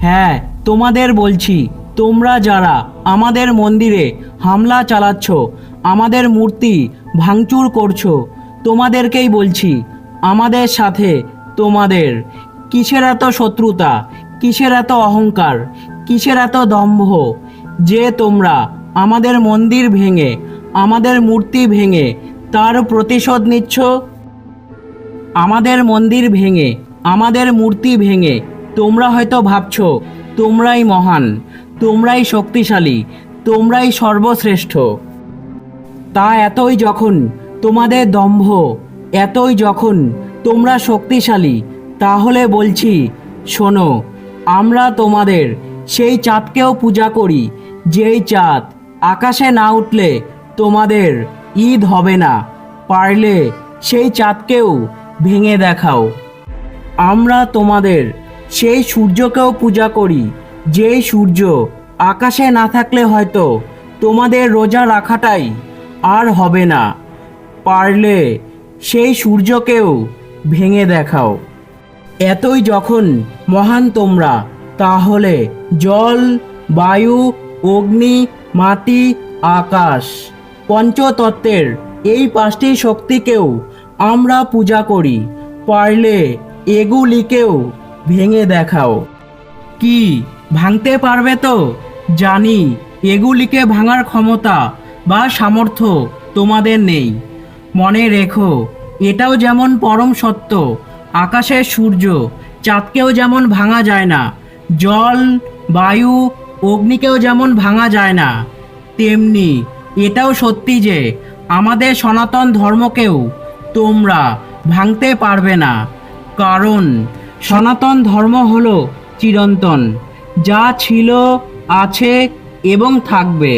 হ্যাঁ, তোমাদের বলছি, তোমরা যারা আমাদের মন্দিরে হামলা চালাচ্ছ, আমাদের মূর্তি ভাঙচুর করছো, তোমাদেরকেই বলছি, আমাদের সাথে তোমাদের কিসের এত শত্রুতা, কিসের এত অহংকার, কিসের এত দম্ভ যে তোমরা আমাদের মন্দির ভেঙে, আমাদের মূর্তি ভেঙে তার প্রতিশোধ নিচ্ছ? আমাদের মন্দির ভেঙে, আমাদের মূর্তি ভেঙে তোমরা হয়তো ভাবছো তোমরাই মহান, তোমরাই শক্তিশালী, তোমরাই সর্বশ্রেষ্ঠ। তা এতই যখন তোমাদের দম্ভ, এতই যখন তোমরা শক্তিশালী, তাহলে বলছি শোনো, আমরা তোমাদের সেই চাঁদকেও পূজা করি, যেই চাঁদ আকাশে না উঠলে তোমাদের ঈদ হবে না। পারলে সেই চাঁদকেও ভেঙে দেখাও। আমরা তোমাদের সেই সূর্যকেও পূজা করি, যেই সূর্য আকাশে না থাকলে হয়তো তোমাদের রোজা রাখাটাই আর হবে না। পারলে সেই সূর্যকেও ভেঙে দেখাও। এতই যখন মহান তোমরা, তাহলে জল, বায়ু, অগ্নি, মাটি, আকাশ, পঞ্চতত্ত্বের এই 5টি শক্তিকেও আমরা পূজা করি। পারলে এগুলিকেও ভেঙে দেখাও। কি ভাঙতে পারবে তো? জানি এগুলিকে ভাঙার ক্ষমতা বা সামর্থ্য তোমাদের নেই। মনে রেখো, এটাও যেমন পরম সত্য, আকাশের সূর্য চাঁদকেও যেমন ভাঙা যায় না, জল, বায়ু, অগ্নিকেও যেমন ভাঙা যায় না, তেমনি এটাও সত্যি যে আমাদের সনাতন ধর্মকেও তোমরা ভাঙতে পারবে না। কারণ সনাতন ধর্ম হলো চিরন্তন, যা ছিল, আছে এবং থাকবে।